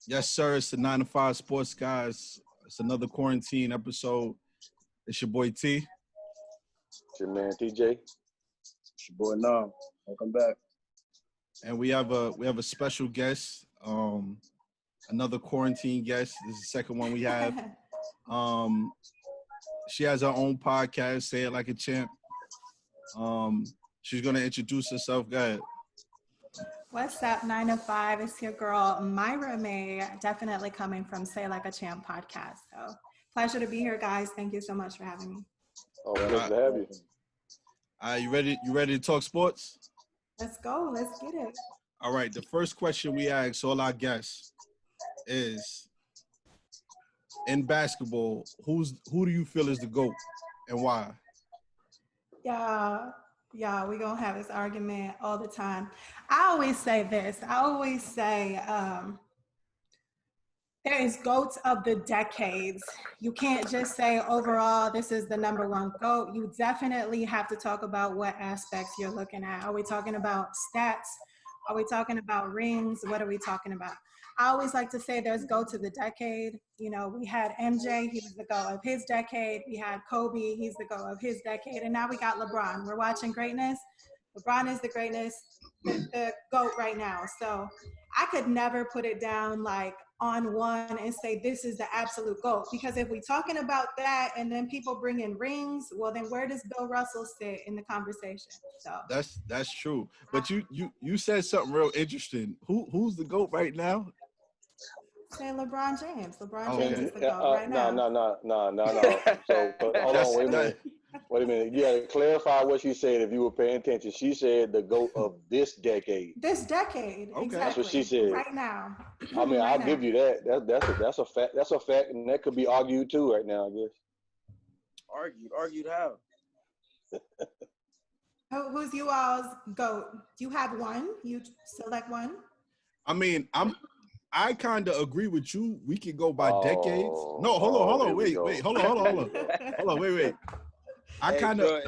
Yes, sir. It's the 9 to 5 Sports Guys. It's another quarantine episode. It's your boy T. It's your man TJ. It's your boy Nam. Welcome back. And we have a special guest, another quarantine guest. This is the second one we have. She has her own podcast, Say It Like a Champ. She's gonna introduce herself. Go ahead. What's up, 9 to 5? It's your girl, Maira May, definitely coming from Say Like a Champ podcast. So, pleasure to be here, guys. Thank you so much for having me. Oh, pleasure to have you. All right, you ready? You ready to talk sports? Let's go. Let's get it. All right. The first question we ask all our guests is, in basketball, who do you feel is the GOAT and why? Yeah, we're going to have this argument all the time. I always say this. I always say there is GOATs of the decades. You can't just say overall, this is the number one GOAT. You definitely have to talk about what aspects you're looking at. Are we talking about stats? Are we talking about rings? What are we talking about? I always like to say there's GOAT of the decade. You know, we had MJ, he was the GOAT of his decade. We had Kobe, he's the GOAT of his decade. And now we got LeBron. We're watching greatness. LeBron is the greatness, the GOAT right now. So I could never put it down like on one and say this is the absolute GOAT. Because if we're talking about that and then people bring in rings, well then where does Bill Russell sit in the conversation? So That's true. But you said something real interesting. Who's the GOAT right now? Say LeBron James. LeBron Oh, James okay. is the GOAT right now. No. So hold on, wait a minute. Wait a minute. You got to clarify what she said if you were paying attention. She said the GOAT of this decade. This decade, Okay. exactly. That's what she said. Right now. I mean, Right I'll now. give you that. That's a fact. That's a fact, and that could be argued too right now, I guess. Argued how? Who's you all's GOAT? Do you have one? You select one? I mean, I kind of agree with you. We could go by decades. No, hold on, here we wait, go. hold on, wait. I kind of.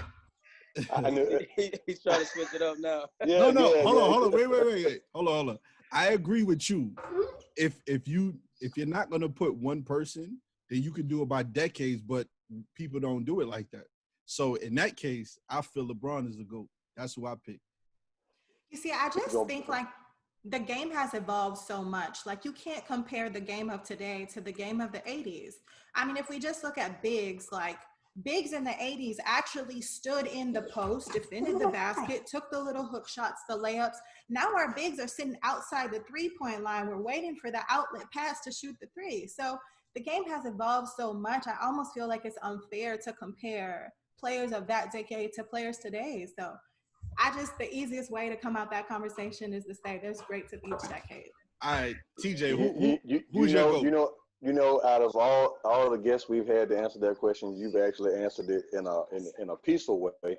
I knew He's trying to switch it up now. Yeah, Hold on, wait. Hold on. I agree with you. If you're not gonna put one person, then you can do it by decades, but people don't do it like that. So in that case, I feel LeBron is the GOAT. That's who I pick. You see, I just think like the game has evolved so much. Like you can't compare the game of today to the game of the 80s. I mean, if we just look at bigs, like bigs in the 80s actually stood in the post, defended the basket, took the little hook shots, the layups. Now our bigs are sitting outside the three-point line. We're waiting for the outlet pass to shoot the three. So the game has evolved so much. I almost feel like it's unfair to compare players of that decade to players today. So the easiest way to come out that conversation is to say there's greats of each decade. All right, TJ, who's your GOAT? You know, out of all the guests we've had to answer that question, you've actually answered it in a peaceful way.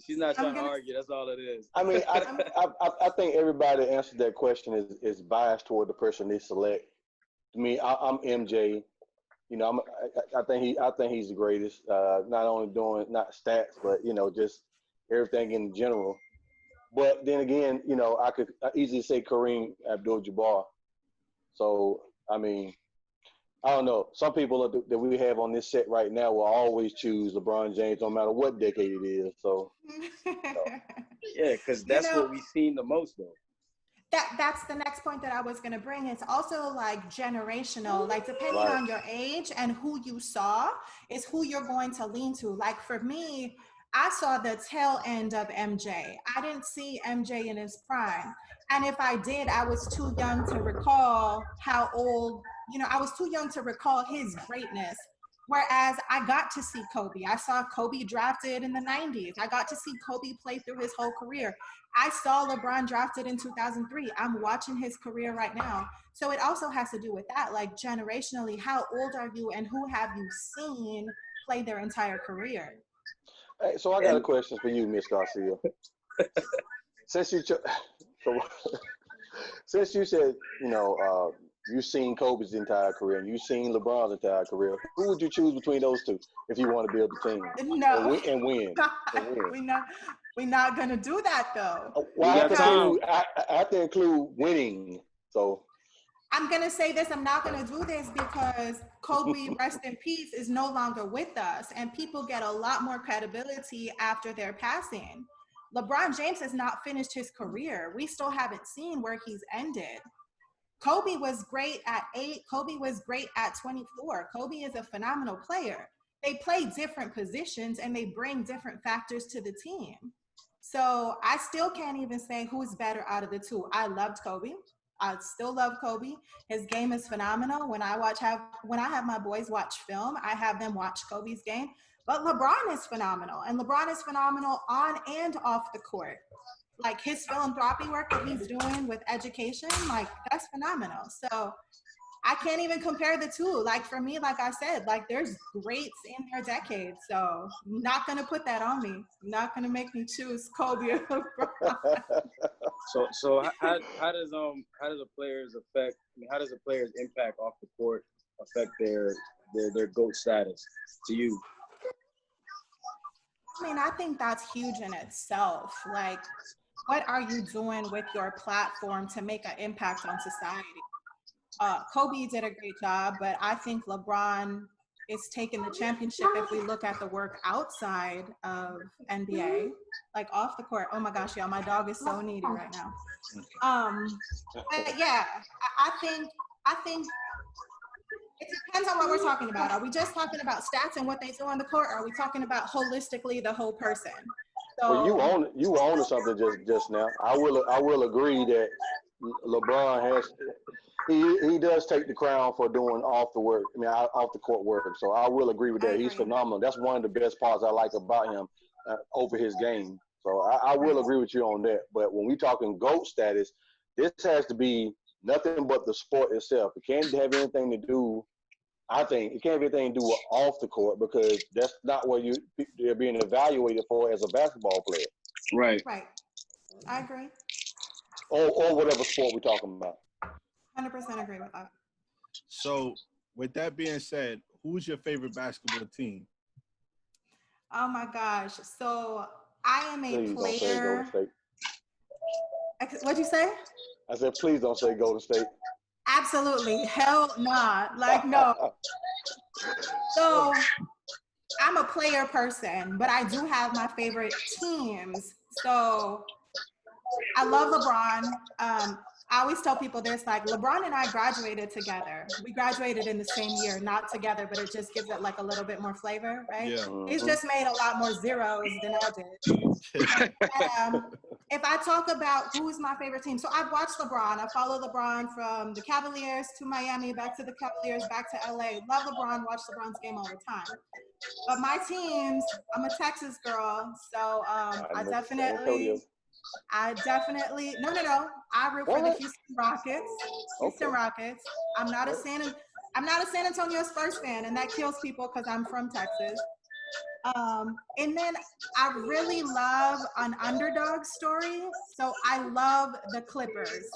She's not trying to argue. That's all it is. I mean, I think everybody answered that question is biased toward the person they select. I mean, I'm MJ. You know, I think he's the greatest. Not only doing not stats, but you know, just everything in general. But then again, you know, I could easily say Kareem Abdul-Jabbar. So I mean, I don't know. Some people that we have on this set right now will always choose LeBron James, no matter what decade it is. So yeah, because that's what we've seen the most though. That's the next point that I was going to bring. It's also like generational, like depending on your age and who you saw is who you're going to lean to. Like for me, I saw the tail end of MJ. I didn't see MJ in his prime. And if I did, I was too young to recall how old, I was too young to recall his greatness. Whereas I got to see Kobe. I saw Kobe drafted in the 90s. I got to see Kobe play through his whole career. I saw LeBron drafted in 2003. I'm watching his career right now. So it also has to do with that, like generationally, how old are you and who have you seen play their entire career? Hey, so I got a question for you, Miss Garcia. Since you said, you've seen Kobe's entire career and you've seen LeBron's entire career, who would you choose between those two if you want to build a team? No. And win? We know. We're not gonna do that though. Well, Because I have to include winning. So I'm gonna say this. I'm not gonna do this because Kobe, rest in peace, is no longer with us, and people get a lot more credibility after their passing. LeBron James has not finished his career. We still haven't seen where he's ended. Kobe was great at 8. Kobe was great at 24. Kobe is a phenomenal player. They play different positions and they bring different factors to the team. So I still can't even say who's better out of the two. I loved Kobe. I still love Kobe. His game is phenomenal. When I have my boys watch film, I have them watch Kobe's game. But LeBron is phenomenal, and LeBron is phenomenal on and off the court. Like his philanthropy work that he's doing with education, like that's phenomenal. So I can't even compare the two. Like for me, like I said, like there's greats in their decades. So I'm not gonna put that on me. Not gonna make me choose Kobe or LeBron. So how does the players affect? I mean, how does the players' impact off the court affect their GOAT status to you? I mean, I think that's huge in itself. Like, what are you doing with your platform to make an impact on society? Kobe did a great job, but I think LeBron is taking the championship if we look at the work outside of NBA, like off the court. Oh my gosh, y'all, my dog is so needy right now. But yeah, I think it depends on what we're talking about. Are we just talking about stats and what they do on the court? Or are we talking about holistically the whole person? So well, you own something just now. I will agree that LeBron he does take the crown for doing off the court work. So I will agree with that. He's phenomenal. That's one of the best parts I like about him over his game. So I will agree with you on that. But when we talking GOAT status, this has to be nothing but the sport itself. It can't have anything to do. I think it can't have anything to do with off the court because that's not what they're being evaluated for as a basketball player. Right. Right. I agree. Or whatever sport we're talking about. 100% agree with that. So, with that being said, who's your favorite basketball team? Oh my gosh. So I am a Please player. don't say Golden State. What'd you say? I said, please don't say Golden State. Absolutely. Hell nah. Like, no. So I'm a player person, but I do have my favorite teams. So I love LeBron. I always tell people this, like LeBron and I graduated together. We graduated in the same year, not together, but it just gives it like a little bit more flavor, right? Yeah. He's just made a lot more zeros than I did. If I talk about who's my favorite team, so I've watched LeBron. I follow LeBron from the Cavaliers to Miami, back to the Cavaliers, back to LA. Love LeBron, watch LeBron's game all the time. But my teams, I'm a Texas girl, so I definitely, no. I root for the Houston Rockets. Rockets. I'm not a San Antonio Spurs fan, and that kills people because I'm from Texas. And then I really love an underdog story. So I love the Clippers.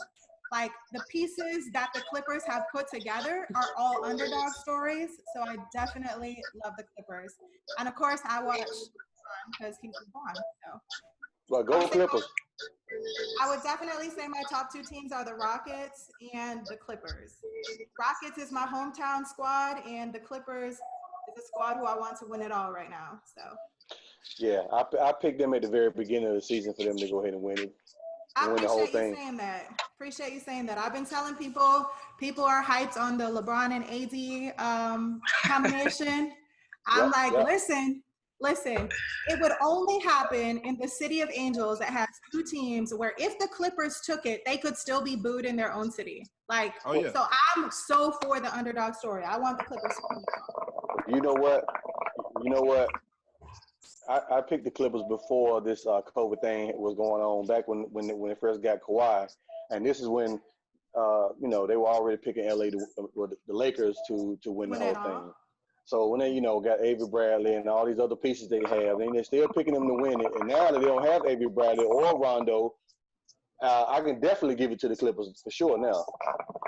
Like the pieces that the Clippers have put together are all underdog stories. So I definitely love the Clippers. And of course I watch because he's LeBron. So. Well, go Clippers. I would definitely say my top two teams are the Rockets and the Clippers. Rockets is my hometown squad, and the Clippers is a squad who I want to win it all right now. So. Yeah, I picked them at the very beginning of the season for them to go ahead and win it. I appreciate you saying that. Appreciate you saying that. I've been telling people are hyped on the LeBron and AD combination. I'm listen, it would only happen in the city of Angels that has two teams where if the Clippers took it, they could still be booed in their own city. Like, So I'm so for the underdog story. I want the Clippers to win. You know what? I picked the Clippers before this COVID thing was going on, back when they first got Kawhi. And this is when, they were already picking LA, the Lakers to win the whole thing. So when they, got Avery Bradley and all these other pieces they have, and they're still picking them to win it. And now that they don't have Avery Bradley or Rondo, I can definitely give it to the Clippers for sure now.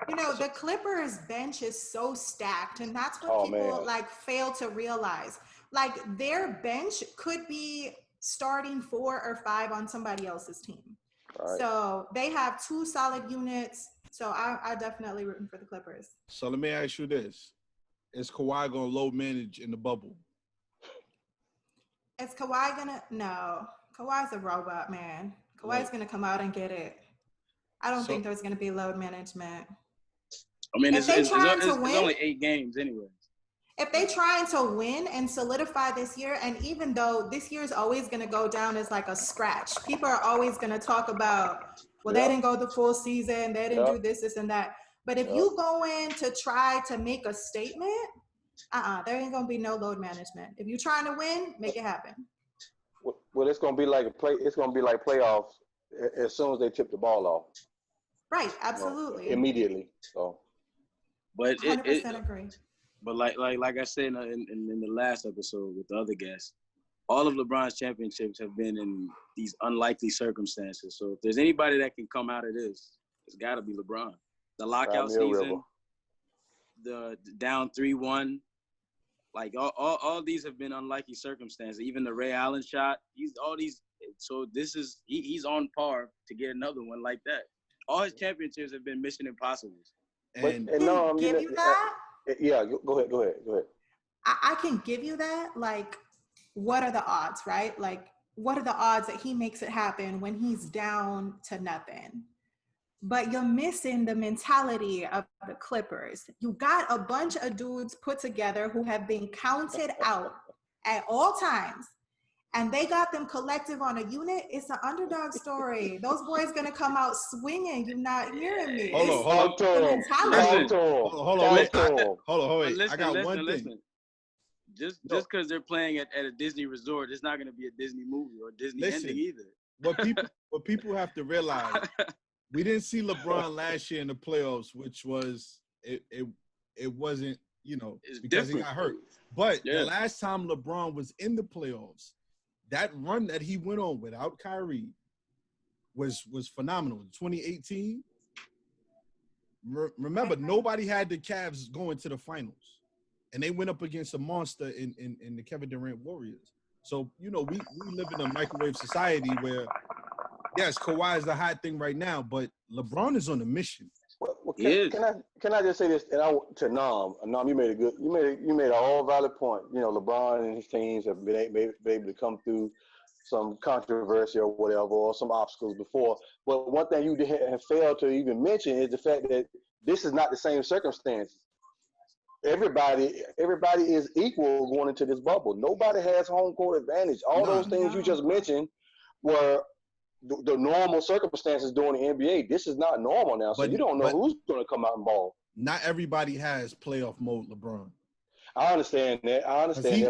The Clippers bench is so stacked, and that's what people fail to realize. Like their bench could be starting 4 or 5 on somebody else's team. Right. So they have 2 solid units. So I definitely rooting for the Clippers. So let me ask you this. Is Kawhi going to load manage in the bubble? Is Kawhi going to? No. Kawhi's a robot, man. Kawhi's going to come out and get it. I don't think there's going to be load management. I mean, it's only 8 games anyway. If they trying to win and solidify this year, and even though this year is always going to go down as like a scratch, people are always going to talk about, well, they didn't go the full season, they didn't do this, and that. But if you go in to try to make a statement, there ain't going to be no load management. If you're trying to win, make it happen. Well, it's going to be like It's going to be like playoffs as soon as they tip the ball off. Right, absolutely. Immediately. So. But 100% agree. But like I said in the last episode with the other guests, all of LeBron's championships have been in these unlikely circumstances. So if there's anybody that can come out of this, it's got to be LeBron. The lockout season, the down 3-1, like all these have been unlikely circumstances. Even the Ray Allen shot, So this is he's on par to get another one like that. All his championships have been mission impossibles. And no, give you that. Yeah, go ahead. I can give you that. Like, what are the odds, right? Like, what are the odds that he makes it happen when he's down to nothing? But you're missing the mentality of the Clippers. You got a bunch of dudes put together who have been counted out at all times, and they got them collective on a unit. It's an underdog story. Those boys gonna come out swinging. You're not hearing me. Hold on. Wait. I got one thing. Just because they're playing at a Disney resort, it's not gonna be a Disney movie or a Disney ending either. What people have to realize, we didn't see LeBron last year in the playoffs, which was it wasn't, because he got hurt. But the last time LeBron was in the playoffs, that run that he went on without Kyrie was phenomenal. 2018. Remember, nobody had the Cavs going to the finals, and they went up against a monster in the Kevin Durant Warriors. So we live in a microwave society where, yes, Kawhi is the hot thing right now, but LeBron is on a mission. Well, can I just say this? And to Nam, you made a all valid point. LeBron and his teams have been able to come through some controversy or whatever, or some obstacles before. But one thing you have failed to even mention is the fact that this is not the same circumstances. Everybody is equal going into this bubble. Nobody has home court advantage. All those things you just mentioned were the normal circumstances during the NBA. This is not normal now, so you don't know who's going to come out and ball. Not everybody has playoff mode, LeBron. I understand that,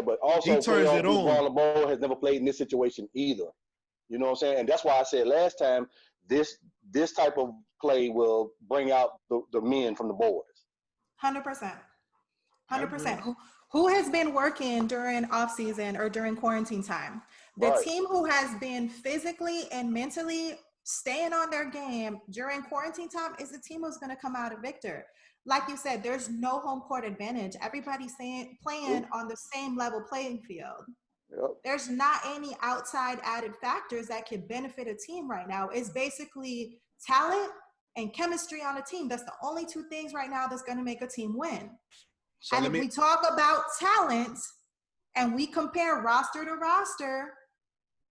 but also playoff ball has never played in this situation either. You know what I'm saying? And that's why I said last time, this type of play will bring out the men from the boys. 100%. 100%. Who has been working during off season or during quarantine time? The team who has been physically and mentally staying on their game during quarantine time is the team who's going to come out a victor. Like you said, there's no home court advantage. Everybody's playing on the same level playing field. Yep. There's not any outside added factors that could benefit a team right now. It's basically talent and chemistry on a team. That's the only 2 things right now that's going to make a team win. So and if we talk about talent and we compare roster to roster,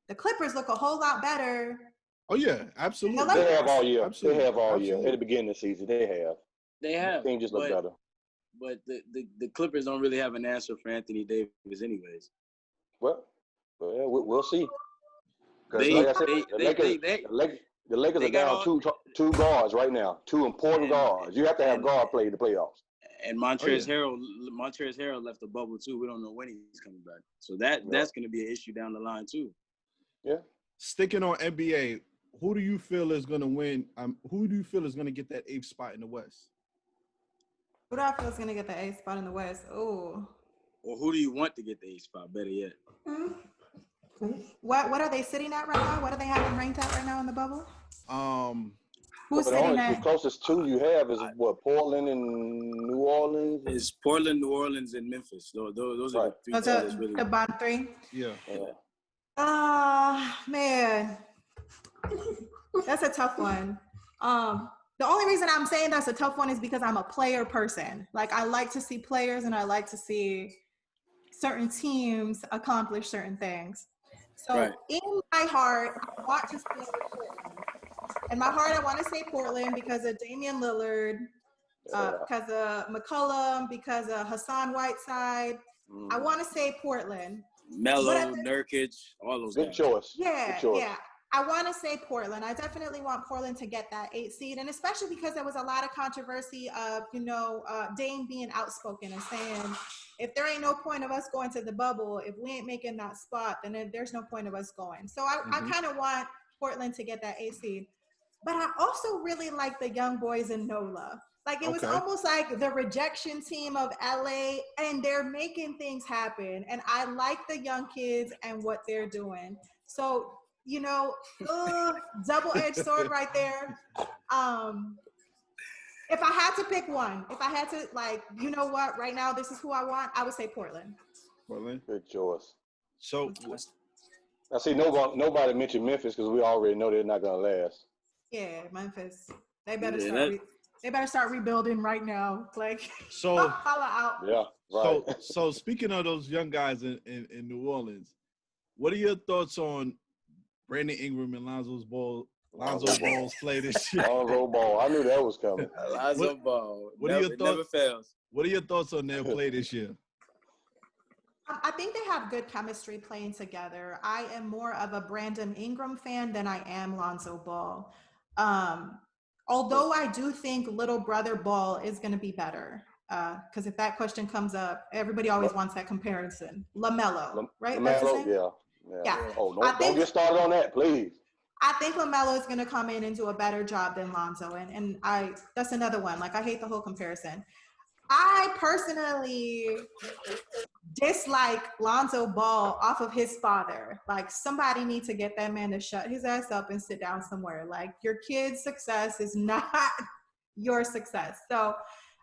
the Clippers look a whole lot better. Oh, yeah, absolutely. They have all year. Absolutely. They have all year. At the beginning of the season, they have. The team just look better. But the Clippers don't really have an answer for Anthony Davis anyways. Well, we'll see. The Lakers are down two guards right now, 2 important guards. You have to have guard play in the playoffs. And Montrezl Harrell left the bubble too. We don't know when he's coming back. So that's going to be an issue down the line too. Yeah. Sticking on NBA, who do you feel is going to win? Who do you feel is going to get that 8th spot in the West? Who do I feel is going to get the 8th spot in the West? Oh. Or who do you want to get the 8th spot? Better yet. What are they sitting at right now? What are they having ranked at right now in the bubble? Who's sitting at? The closest 2 you have is Portland and New Orleans. It's Portland, New Orleans, and Memphis. Those are the 3 teams. Really the bottom 3. Yeah. Man, that's a tough one. The only reason I'm saying that's a tough one is because I'm a player person. Like, I like to see players and I like to see certain teams accomplish certain things. So Right. in my heart, I want to say Portland. In my heart, I want to say Portland because of Damian Lillard, because of McCollum, because of Hassan Whiteside. I want to say Portland. Melo, Nurkic, all those Good guys. choice. Yeah, Good choice. yeah. I want to say Portland. I definitely want Portland to get that 8 seed, and especially because there was a lot of controversy of, Dame being outspoken and saying, if there ain't no point of us going to the bubble, if we ain't making that spot, then there's no point of us going. So I kind of want Portland to get that 8 seed. But I also really like the young boys in NOLA. Like, it was almost like the rejection team of LA, and they're making things happen. And I like the young kids and what they're doing. So, double-edged sword right there. If I had to pick one, if I had to, right now, this is who I want, I would say Portland. Portland. Good choice. So, I see nobody mentioned Memphis because we already know they're not going to last. Yeah, Memphis. They better start rebuilding right now. Like, holla out. Yeah, right. So speaking of those young guys in New Orleans, what are your thoughts on Brandon Ingram and Lonzo Ball's play this year? Lonzo Ball. I knew that was coming. Lonzo Ball. What are your thoughts? Never fails. What are your thoughts on their play this year? I think they have good chemistry playing together. I am more of a Brandon Ingram fan than I am Lonzo Ball. Although I do think little brother Ball is going to be better. Because if that question comes up, everybody always wants that comparison. LaMelo, right? LaMelo, yeah. Oh, don't get started on that, please. I think LaMelo is going to come in and do a better job than Lonzo. And that's another one. Like, I hate the whole comparison. I personally dislike Lonzo Ball off of his father. Like, somebody needs to get that man to shut his ass up and sit down somewhere. Like, your kid's success is not your success. So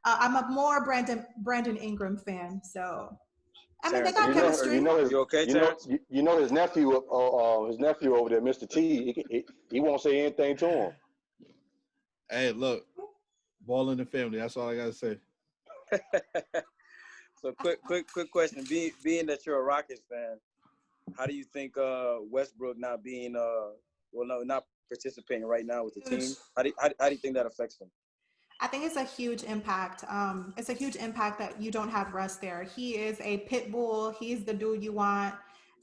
I'm a more Brandon Ingram fan. So I mean, they got chemistry. You know his nephew over there, Mr. T. He won't say anything to him. Hey, look, ball in the family. That's all I gotta say. So quick question. Being that you're a Rockets fan, how do you think Westbrook not being not participating right now with the team? How do you think that affects him? I think it's a huge impact. It's a huge impact that you don't have Russ there. He is a pit bull. He's the dude you want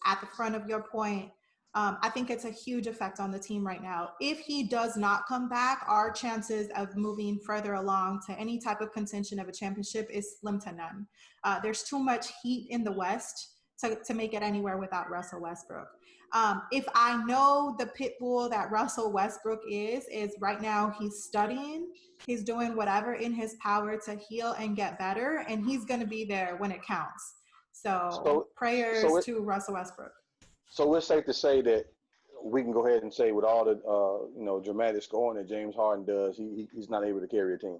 at the front of your point. I think it's a huge effect on the team right now. If he does not come back, our chances of moving further along to any type of contention of a championship is slim to none. There's too much heat in the West to make it anywhere without Russell Westbrook. If I know the pit bull that Russell Westbrook is right now he's studying, he's doing whatever in his power to heal and get better, and he's going to be there when it counts. So prayers to Russell Westbrook. So it's safe to say that we can go ahead and say with all the dramatic scoring that James Harden does, he's not able to carry a team.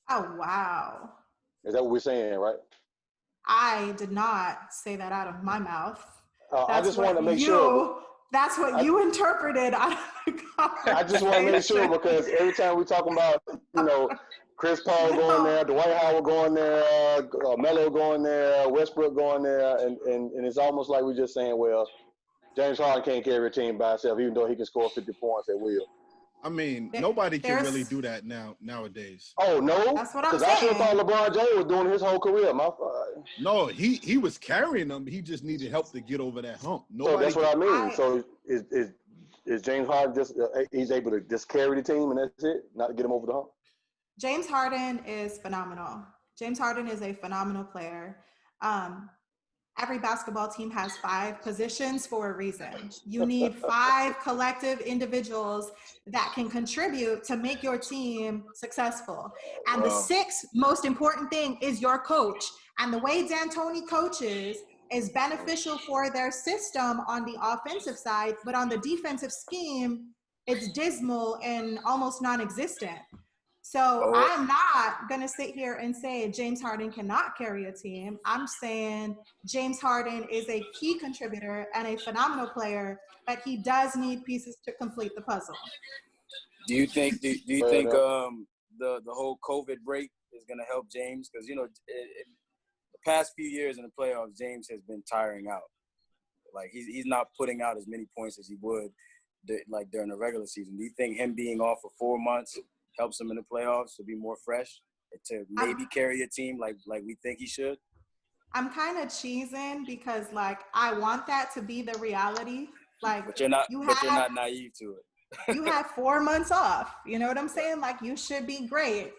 Oh, wow. Is that what we're saying, right? I did not say that out of my mouth. I just wanted to make sure. That's what you interpreted. I just want to make sure because every time we talk about, Chris Paul going there, Dwight Howard going there, Melo going there, Westbrook going there, and it's almost like we're just saying, well, James Harden can't carry a team by himself, even though he can score 50 points at will. I mean, nobody can really do that nowadays. Oh, no? That's what I'm saying. Because I should have thought LeBron James was doing his whole career. No, he was carrying them. He just needed help to get over that hump. So that's what I mean. So is James Harden just he's able to just carry the team and that's it, not get him over the hump? James Harden is phenomenal. James Harden is a phenomenal player. Every basketball team has 5 positions for a reason. You need 5 collective individuals that can contribute to make your team successful. And the 6th most important thing is your coach. And the way D'Antoni coaches is beneficial for their system on the offensive side, but on the defensive scheme, it's dismal and almost non-existent. So I'm not going to sit here and say James Harden cannot carry a team. I'm saying James Harden is a key contributor and a phenomenal player, but he does need pieces to complete the puzzle. Do you think the whole COVID break is going to help James? Because, the past few years in the playoffs, James has been tiring out. Like, he's not putting out as many points as he would, during the regular season. Do you think him being off for 4 months helps him in the playoffs to be more fresh, to maybe carry a team like we think he should? I'm kind of cheesing because, I want that to be the reality. But you're not naive to it. You have 4 months off. You know what I'm saying? You should be great.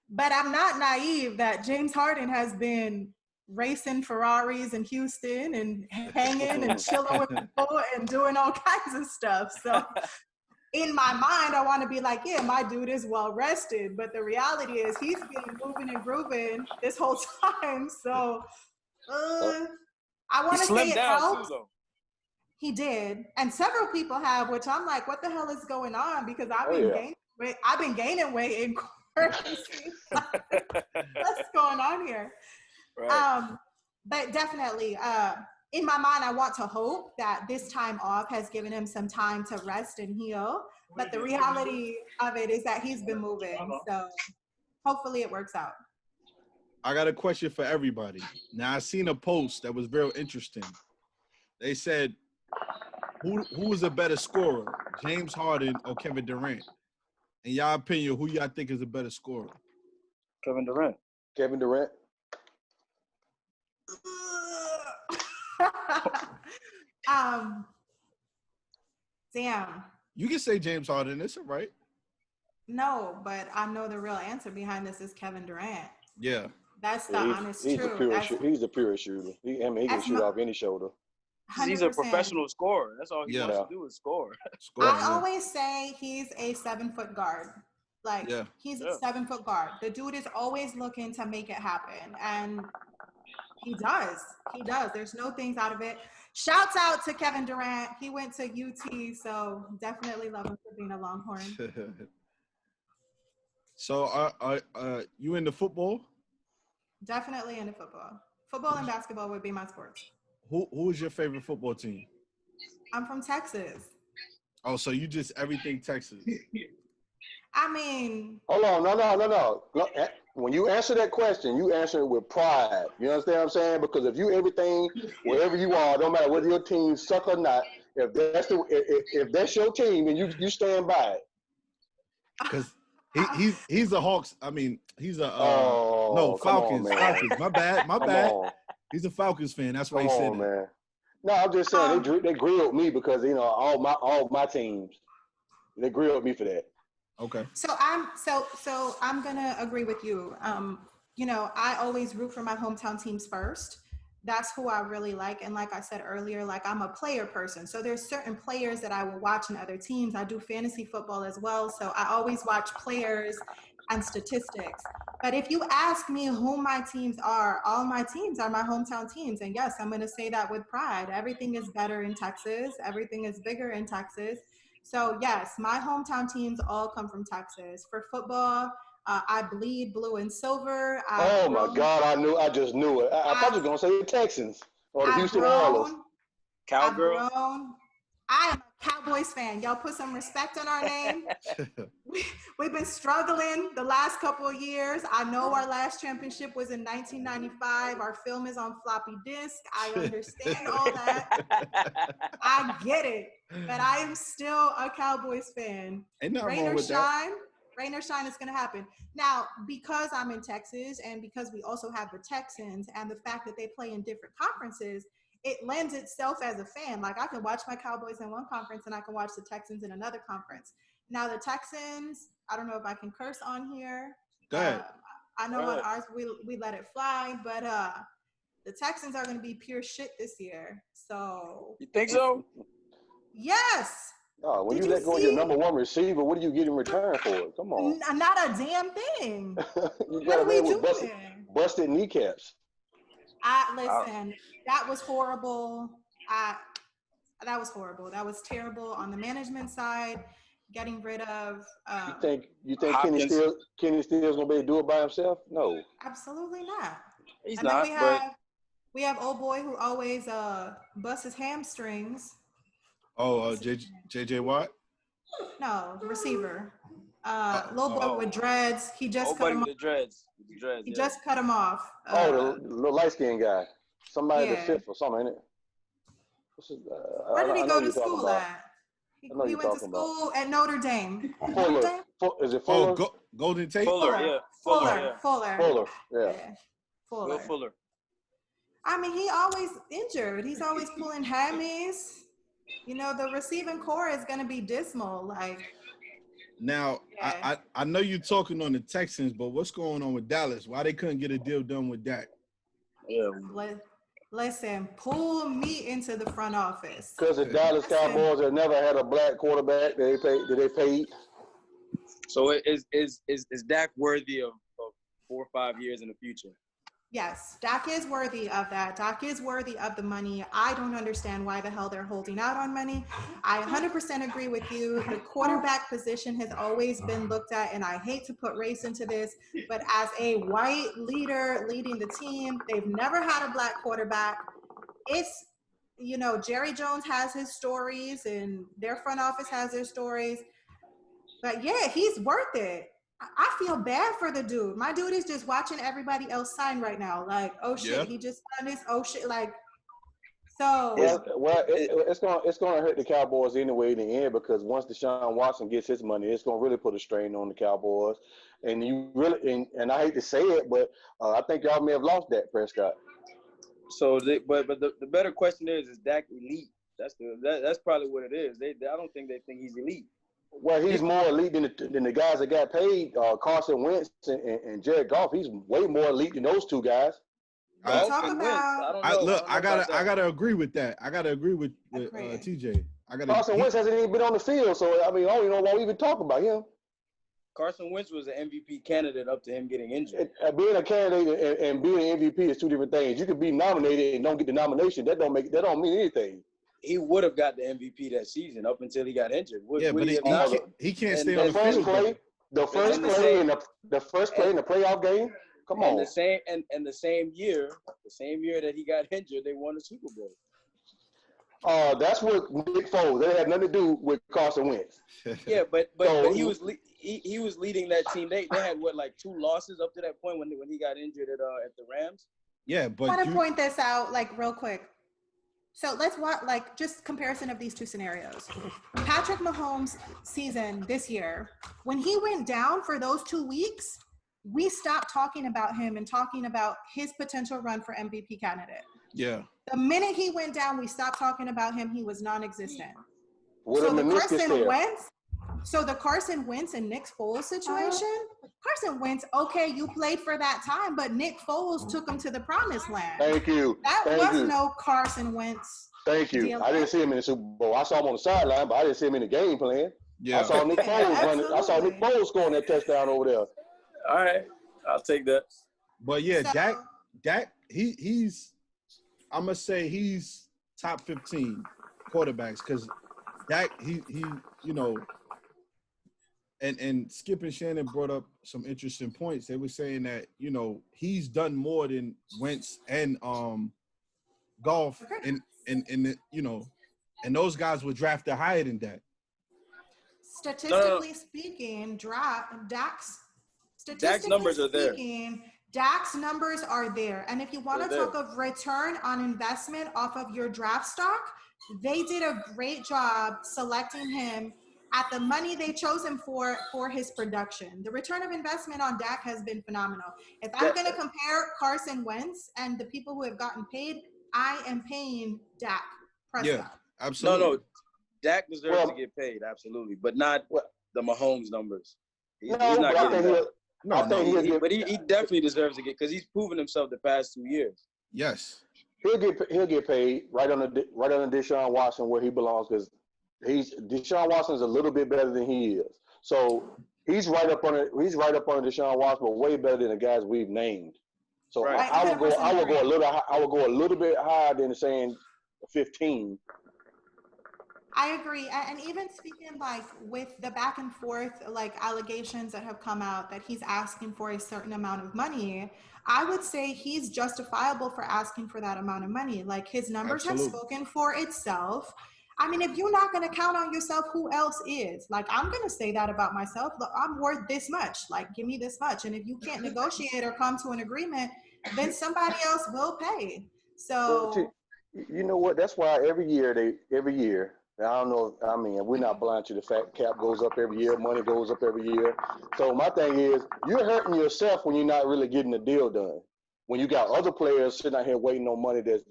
But I'm not naive that James Harden has been racing Ferraris in Houston and hanging and chilling with people and doing all kinds of stuff. So in my mind, I want to be like, yeah, my dude is well rested. But the reality is he's been moving and grooving this whole time. So I want to say it helped. Too, he did. And several people have, which I'm like, what the hell is going on? Because I've been gaining weight in quarantine. What's going on here? Right. But definitely, in my mind, I want to hope that this time off has given him some time to rest and heal. But the reality of it is that he's been moving. So hopefully it works out. I got a question for everybody. Now, I seen a post that was real interesting. They said, who is a better scorer, James Harden or Kevin Durant? In y'all opinion, who y'all think is a better scorer? Kevin Durant. Kevin Durant. Damn. You can say James Harden. It's all right. No, but I know the real answer behind this is Kevin Durant. Yeah. That's the honest truth. He's the pure shooter. He can shoot off any shoulder. 100%. He's a professional scorer. That's all he wants to do is score. I always say he's a 7-foot guard. He's a 7-foot guard. The dude is always looking to make it happen. And he does. He does. There's no things out of it. Shouts out to Kevin Durant. He went to UT, so definitely love him for being a Longhorn. So you into football? Definitely into football. Football and basketball would be my sports. Who is your favorite football team? I'm from Texas. Oh, so you just everything Texas. I mean. Hold on. No. When you answer that question, you answer it with pride. You understand what I'm saying? Because if you everything, wherever you are, no matter whether your team suck or not, if that's your team, then you stand by it. Because he's a Hawks. I mean, he's a Falcons. On, Falcons. My bad. On. He's a Falcons fan. That's why he said that. Man. No, I'm just saying they grilled me because all my teams, they grilled me for that. Okay. So I'm gonna agree with you. I always root for my hometown teams first. That's who I really like. And like I said earlier, I'm a player person. So there's certain players that I will watch in other teams. I do fantasy football as well. So I always watch players and statistics. But if you ask me who my teams are, all my teams are my hometown teams. And yes, I'm going to say that with pride. Everything is better in Texas. Everything is bigger in Texas. So yes, my hometown teams all come from Texas. For football, I bleed blue and silver. My God, I just knew it. I thought you were going to say the Texans or the Houston Oilers. Cowgirl. I am a Cowboys fan. Y'all put some respect on our name. We've been struggling the last couple of years. I know our last championship was in 1995. Our film is on floppy disk. I understand all that. I get it. But I am still a Cowboys fan. Rain or shine, it's going to happen. Now, because I'm in Texas and because we also have the Texans and the fact that they play in different conferences, it lends itself as a fan. I can watch my Cowboys in one conference and I can watch the Texans in another conference. Now, the Texans, I don't know if I can curse on here. Go ahead. I know on ours we let it fly, but the Texans are going to be pure shit this year. So you think so? Yes. Oh, when you let go of your number one receiver, what do you get in return for it? Come on. Not a damn thing. What are we doing? Busted kneecaps. Listen, that was horrible. That was horrible. That was terrible on the management side. getting rid of. You think Hopkins. Kenny Stills gonna be able to do it by himself? No, Absolutely not. He's And not. then we have old boy who always busts his hamstrings. Oh, JJ Watt. No, receiver. Little boy with dreads. He just cut Nobody him with off. the dreads. He just cut him off. the little light skinned guy, somebody yeah. the fifth or something, ain't it? Where did he I know go who to you're talking school about. at? He I know went you're to talking school at Notre Dame. Fuller. Notre Dame? Is it Fuller? Golden Tate. Fuller, yeah. Fuller. Yeah. Fuller. Will Fuller. I mean, he always injured. He's always pulling hammies. You know, the receiving core is going to be dismal. Like, Now, yeah. I know you're talking on the Texans, but what's going on with Dallas? Why they couldn't get a deal done with Dak? Yeah. Listen, pull me into the front office. Because the Dallas Cowboys have never had a black quarterback that they paid. So is Dak worthy of 4 or 5 years in the future? Yes, Dak is worthy of that. Dak is worthy of the money. I don't understand why the hell they're holding out on money. I 100% agree with you. The quarterback position has always been looked at, and I hate to put race into this, but as a white leader leading the team, they've never had a black quarterback. It's, you know, Jerry Jones has his stories, and their front office has their stories. But yeah, he's worth it. I feel bad for the dude. My dude is just watching everybody else sign right now. Like, oh shit, he just signed this. Oh shit, like, so. It's gonna hurt the Cowboys anyway in the end, because once Deshaun Watson gets his money, it's gonna really put a strain on the Cowboys. And you really, and I hate to say it, but I think y'all may have lost Dak Prescott. So, but the better question is Dak elite? That's probably what it is. I don't think they think he's elite. Well, he's more elite than the guys that got paid. Carson Wentz and Jared Goff. He's way more elite than those two guys. I gotta agree with that. I gotta agree with TJ. Carson Wentz hasn't even been on the field, so I mean, I don't even know why we even talk about him. Carson Wentz was an MVP candidate up to him getting injured. Being a candidate and being an MVP is two different things. You could be nominated and don't get the nomination. That don't mean anything. He would have got the MVP that season up until he got injured. But he can't stay on the field. The first play in the playoff game. Come on. The same year that he got injured, they won the Super Bowl. That's what Nick Foles. That had nothing to do with Carson Wentz. Yeah, but he was leading that team. They had like 2 losses up to that point when he got injured at the Rams. Yeah, but I want to point this out like real quick. So let's watch like just comparison of these two scenarios. Patrick Mahomes' season this year, when he went down for those 2 weeks, we stopped talking about him and talking about his potential run for MVP candidate. Yeah. The minute he went down, we stopped talking about him. He was non-existent. So the Carson Wentz and Nick Foles situation, Carson Wentz, okay, you played for that time, but Nick Foles took him to the promised land. Thank you. No Carson Wentz. Thank you. I didn't see him in the Super Bowl. I saw him on the sideline, but I didn't see him in the game plan. Yeah. I saw Nick Foles I saw Nick Foles scoring that touchdown over there. All right, I'll take that. But yeah, Dak, he's I'm gonna say he's top 15 quarterbacks because Dak, he you know. And Skip and Shannon brought up some interesting points. They were saying that, you know, he's done more than Wentz and Golf and you know, and those guys were drafted higher than that. Statistically speaking, Dak's numbers are there. Dak's numbers are there. And if you want to talk of return on investment off of your draft stock, they did a great job selecting him at the money they chose him for his production. The return of investment on Dak has been phenomenal. If I'm going to compare Carson Wentz and the people who have gotten paid, I am paying Dak Prescott. Yeah, absolutely. No, Dak deserves to get paid, absolutely, but not the Mahomes numbers. He's not getting that. But he definitely deserves to get, because he's proven himself the past 2 years. Yes, he'll get paid right under Deshaun Watson where he belongs, because Deshaun Watson's a little bit better than he is. So he's right up on Deshaun Watson, but way better than the guys we've named. So I would go a little bit higher than saying 15. I agree. And even speaking like with the back and forth, like allegations that have come out that he's asking for a certain amount of money, I would say he's justifiable for asking for that amount of money. Like his numbers have Absolutely. spoken for itself. I mean, if you're not going to count on yourself, who else is? Like, I'm going to say that about myself. Look, I'm worth this much. Like, give me this much. And if you can't negotiate or come to an agreement, then somebody else will pay. Well, So, you know what? That's why every year. I don't know. I mean, we're not blind to the fact cap goes up every year, money goes up every year. So my thing is, you're hurting yourself when you're not really getting the deal done. When you got other players sitting out here waiting on money that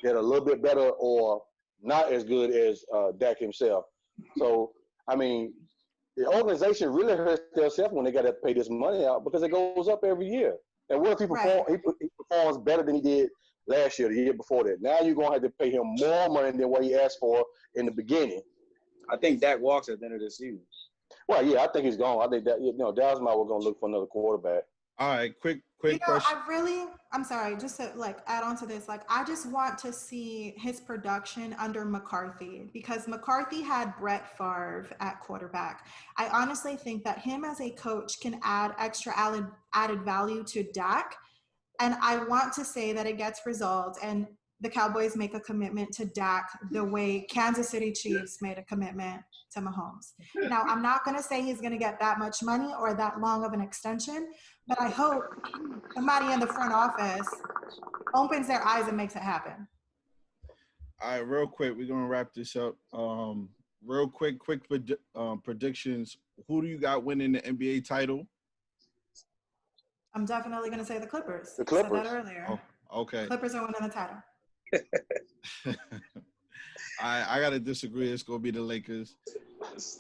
are a little bit better or not as good as Dak himself. So I mean, the organization really hurts themselves when they got to pay this money out because it goes up every year. And what if he performs better than he did last year, the year before that? Now you're going to have to pay him more money than what he asked for in the beginning. I think Dak walks at the end of the season. Well, yeah, I think he's gone. I think that, Dallas might we're going to look for another quarterback. All right, quick question. I'm sorry, just to like add on to this, like I just want to see his production under McCarthy because McCarthy had Brett Favre at quarterback. I honestly think that him as a coach can add extra added value to Dak. And I want to say that it gets resolved and the Cowboys make a commitment to Dak the way Kansas City Chiefs made a commitment to Mahomes. Now, I'm not going to say he's going to get that much money or that long of an extension, but I hope somebody in the front office opens their eyes and makes it happen. All right, real quick, we're gonna wrap this up. Real quick predictions. Who do you got winning the NBA title? I'm definitely going to say the Clippers. The Clippers. I said that earlier. Oh, okay. Clippers are winning the title. I gotta disagree. It's gonna be the Lakers.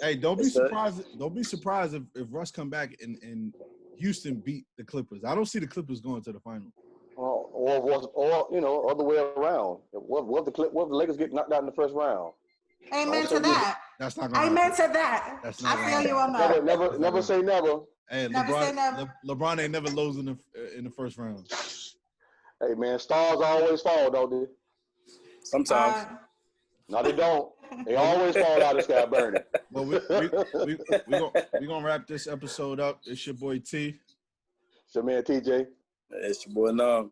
Hey, don't be surprised. Don't be surprised if Russ come back and Houston beat the Clippers. I don't see the Clippers going to the final. Or other way around. What if the Lakers get knocked out in the first round? Amen to that. That's not gonna Amen to that. That's not I feel you on that. Never say never. Hey, Never say never. LeBron ain't never losing in the first round. Hey man, stars always fall, don't they? Sometimes. No, they don't. They always fall out of the sky burning. Well, we gonna wrap this episode up. It's your boy T. It's your man TJ. It's your boy Nam.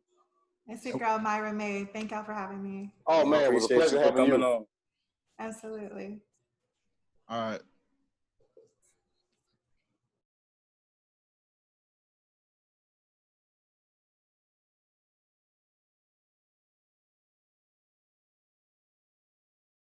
It's your girl Maira May. Thank y'all for having me. Oh man, it was a pleasure having you. On. Absolutely. All right.